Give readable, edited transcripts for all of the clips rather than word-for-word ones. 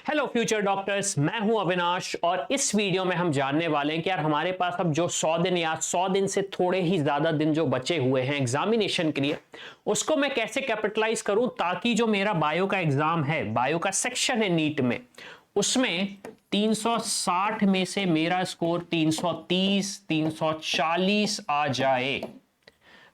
Hello future doctors, मैं हूं अविनाश और इस वीडियो में हम जानने वाले हैं कि यार हमारे पास अब जो 100 दिन या 100 दिन से थोड़े ही ज्यादा दिन जो बचे हुए हैं एग्जामिनेशन के लिए, उसको मैं कैसे कैपिटलाइज करूं ताकि जो मेरा बायो का एग्जाम है, बायो का सेक्शन है नीट में, उसमें 360 में से मेरा स्कोर 330 340 आ जाए।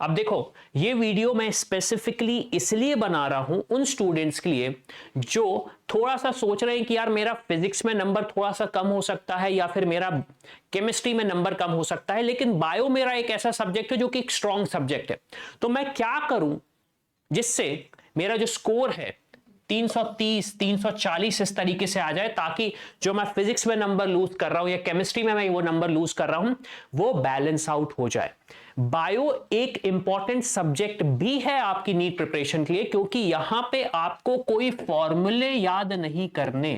अब देखो, ये वीडियो मैं स्पेसिफिकली इसलिए बना रहा हूं उन स्टूडेंट्स के लिए जो थोड़ा सा सोच रहे हैं कि यार मेरा फिजिक्स में नंबर थोड़ा सा कम हो सकता है या फिर मेरा केमिस्ट्री में नंबर कम हो सकता है, लेकिन बायो मेरा एक ऐसा सब्जेक्ट है जो कि एक स्ट्रॉन्ग सब्जेक्ट है। तो मैं क्या करूं जिससे मेरा जो स्कोर है 330 340 इस तरीके से आ जाए ताकि जो मैं फिजिक्स में नंबर लूज कर रहा हूं या केमिस्ट्री में मैं वो नंबर लूज कर रहा हूं वो बैलेंस आउट हो जाए। बायो एक इंपॉर्टेंट सब्जेक्ट भी है आपकी नीट प्रिपरेशन के लिए, क्योंकि यहां पे आपको कोई फॉर्मूले याद नहीं करने,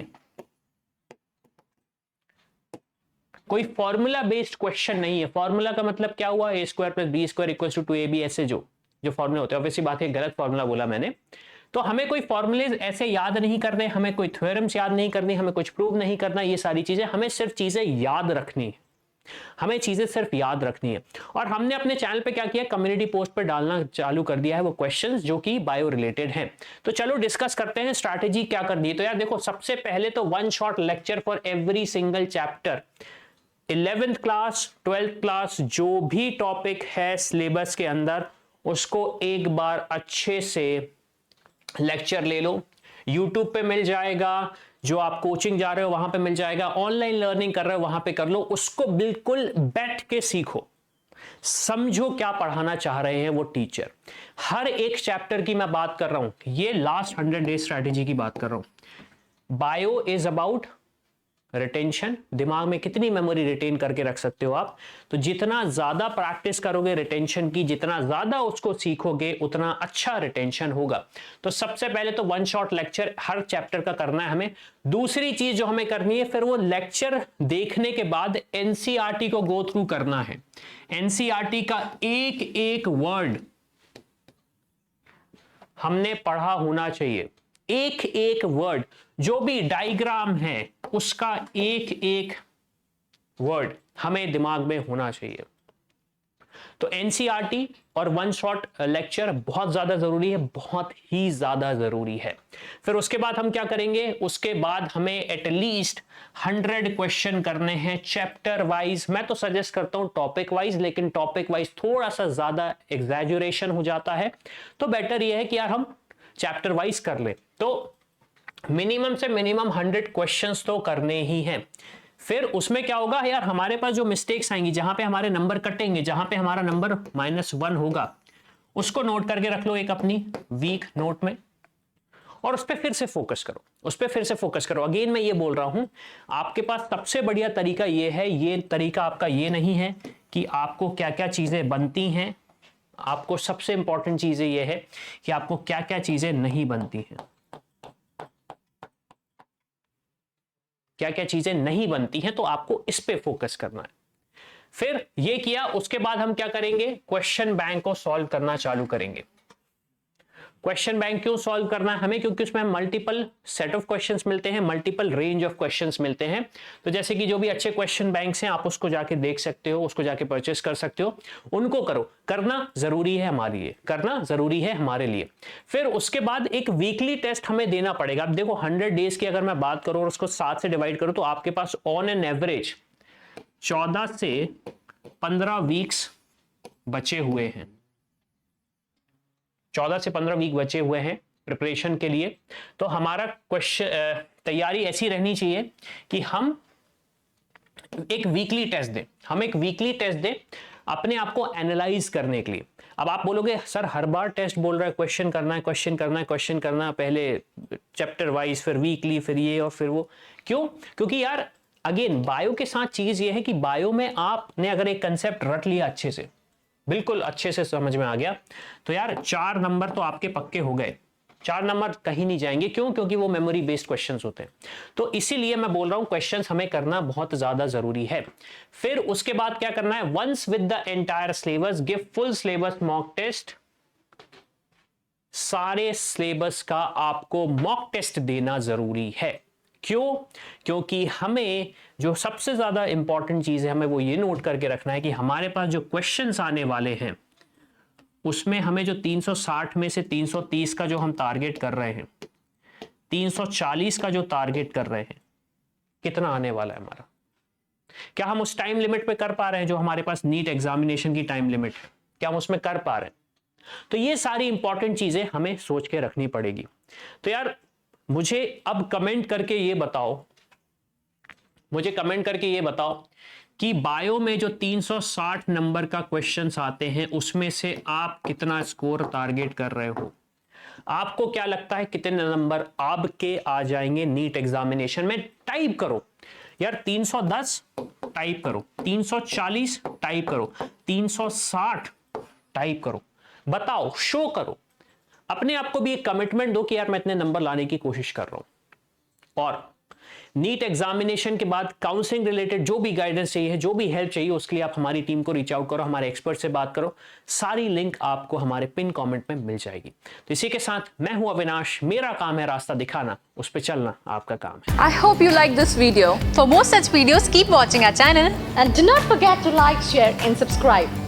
कोई फॉर्मूला बेस्ड क्वेश्चन नहीं है। फॉर्मूला का मतलब क्या हुआ, A square plus B square equal to 2ab, ऐसे जो फॉर्मूले होते हैं। ऑब्वियसली बात है, गलत फॉर्मूला बोला मैंने। तो हमें कोई फॉर्मूले ऐसे याद नहीं करने, हमें कोई थ्योरम्स याद नहीं करनी, हमें कुछ प्रूव नहीं करना, ये सारी चीजें हमें सिर्फ चीजें याद रखनी है, हमें चीजें सिर्फ याद रखनी है। और हमने अपने चैनल पे क्या किया, कम्युनिटी पोस्ट पे डालना चालू कर दिया है वो क्वेश्चंस जो कि बायो रिलेटेड हैं। तो चलो डिस्कस करते हैं स्ट्रैटेजी क्या करनी है। तो यार देखो, सबसे पहले तो one shot lecture for every single chapter. 11th class 12th class जो भी टॉपिक है सिलेबस के अंदर, उसको एक बार अच्छे से लेक्चर ले लो। YouTube पे मिल जाएगा, जो आप कोचिंग जा रहे हो वहां पे मिल जाएगा, ऑनलाइन लर्निंग कर रहे हो वहां पे कर लो। उसको बिल्कुल बैठ के सीखो, समझो क्या पढ़ाना चाह रहे हैं वो टीचर। हर एक चैप्टर की मैं बात कर रहा हूं, ये लास्ट 100 डेज स्ट्रैटेजी की बात कर रहा हूं। बायो इज अबाउट रिटेंशन, दिमाग में कितनी मेमोरी रिटेन करके रख सकते हो आप। तो जितना ज्यादा प्रैक्टिस करोगे रिटेंशन की, जितना ज्यादा उसको सीखोगे, उतना अच्छा रिटेंशन होगा। तो सबसे पहले तो वन शॉट लेक्चर हर चैप्टर का करना है हमें। दूसरी चीज जो हमें करनी है, फिर वो लेक्चर देखने के बाद एनसीईआरटी को गो थ्रू करना है। एनसीईआरटी का एक एक वर्ड हमने पढ़ा होना चाहिए, एक एक वर्ड, जो भी डायग्राम है उसका एक एक वर्ड हमें दिमाग में होना चाहिए। तो एनसीईआरटी और वन शॉट लेक्चर बहुत ज्यादा जरूरी है, बहुत ही ज्यादा जरूरी है। फिर उसके बाद हम क्या करेंगे, उसके बाद हमें एटलीस्ट 100 क्वेश्चन करने हैं चैप्टर वाइज। मैं तो सजेस्ट करता हूं टॉपिक वाइज, लेकिन टॉपिक वाइज थोड़ा सा ज्यादा एग्जैजुरेशन हो जाता है, तो बेटर यह है कि यार हम चैप्टर वाइज कर ले। तो मिनिमम से मिनिमम 100 क्वेश्चंस तो करने ही हैं। फिर उसमें क्या होगा यार, हमारे पास जो मिस्टेक्स आएंगी, जहां पे हमारे नंबर कटेंगे, जहां पे हमारा नंबर -1 होगा, उसको नोट करके रख लो एक अपनी वीक नोट में, और उस पर फिर से फोकस करो, उस पर फिर से फोकस करो। अगेन मैं ये बोल रहा हूं, आपके पास सबसे बढ़िया तरीका ये है, ये तरीका आपका ये नहीं है कि आपको क्या क्या चीजें बनती हैं, आपको सबसे इंपॉर्टेंट चीजें ये है कि आपको क्या क्या चीजें नहीं बनती हैं, क्या क्या चीजें नहीं बनती हैं, तो आपको इस पे फोकस करना है। फिर ये किया, उसके बाद हम क्या करेंगे, क्वेश्चन बैंक को सॉल्व करना चालू करेंगे। क्वेश्चन बैंक क्यों सॉल्व करना है हमें, क्योंकि उसमें मल्टीपल सेट ऑफ क्वेश्चंस मिलते हैं, मल्टीपल रेंज ऑफ क्वेश्चंस मिलते हैं। तो जैसे कि जो भी अच्छे क्वेश्चन बैंक्स हैं, आप उसको जाके देख सकते हो, उसको जाके परचेस कर सकते हो, उनको करो। करना जरूरी है हमारे लिए, करना जरूरी है हमारे लिए। फिर उसके बाद एक वीकली टेस्ट हमें देना पड़ेगा। अब देखो, 100 डेज की अगर मैं बात करूं और उसको 7 से डिवाइड करूं, तो आपके पास ऑन एन एवरेज 14 से 15 वीक्स बचे हुए हैं, 14 से 15 वीक बचे हुए हैं प्रिपरेशन के लिए। तो हमारा क्वेश्चन तैयारी ऐसी रहनी चाहिए कि हम एक वीकली टेस्ट दें, हम एक वीकली टेस्ट दें अपने आप को एनालाइज करने के लिए। अब आप बोलोगे सर हर बार टेस्ट बोल रहा है, क्वेश्चन करना है, क्वेश्चन करना है, क्वेश्चन करना है, पहले चैप्टर वाइज, फिर वीकली, फिर ये और फिर वो। क्यों? क्योंकि यार अगेन बायो के साथ चीज ये है कि बायो में आपने अगर एक कंसेप्ट रट लिया अच्छे से, बिल्कुल अच्छे से समझ में आ गया, तो यार 4 नंबर तो आपके पक्के हो गए, 4 नंबर कहीं नहीं जाएंगे। क्यों? क्योंकि वो मेमोरी बेस्ड क्वेश्चंस होते हैं। तो इसीलिए मैं बोल रहा हूं क्वेश्चंस हमें करना बहुत ज्यादा जरूरी है। फिर उसके बाद क्या करना है, once with the entire syllabus give full syllabus mock test. सारे सिलेबस का आपको मॉक टेस्ट देना जरूरी है। क्यों? क्योंकि हमें जो सबसे ज़्यादा इंपॉर्टेंट चीज़ है हमें वो ये नोट करके रखना है कि हमारे पास जो क्वेश्चंस आने वाले हैं उसमें हमें जो 360 में से 330 का जो हम टारगेट कर रहे हैं, 340 का जो टारगेट कर रहे हैं, कितना आने वाला है हमारा? क्या हम उस टाइम लिमिट पे कर पा रहे हैं जो हमारे पास नीट एग्जामिनेशन की टाइम लिमिट है? क्या हम उसमें कर पा रहे हैं? तो ये सारी इंपॉर्टेंट चीजें हमें सोच के रखनी पड़ेगी। तो यार मुझे अब कमेंट करके ये बताओ, मुझे कमेंट करके ये बताओ कि बायो में जो 360 नंबर का क्वेश्चंस आते हैं उसमें से आप कितना स्कोर टारगेट कर रहे हो? आपको क्या लगता है कितने नंबर आपके आ जाएंगे नीट एग्जामिनेशन में? टाइप करो यार, 310 टाइप करो, 340 टाइप करो, 360 टाइप करो, बताओ, शो करो, अपने आप को भी एक कमिटमेंट दो कि यार मैं इतने नंबर लाने की कोशिश कर रहा हूं। और नीट एग्जामिनेशन के बाद काउंसलिंग रिलेटेड जो भी गाइडेंस चाहिए, जो भी हेल्प चाहिए, उसके लिए आप हमारी टीम को रीच आउट करो, हमारे एक्सपर्ट से बात करो। सारी लिंक आपको हमारे पिन कमेंट में मिल जाएगी। तो इसी के साथ मैं हूं अविनाश, मेरा काम है रास्ता दिखाना, उस पर चलना आपका काम है। I hope you like this video. For more such videos, keep watching our channel and do not forget to like, share and subscribe.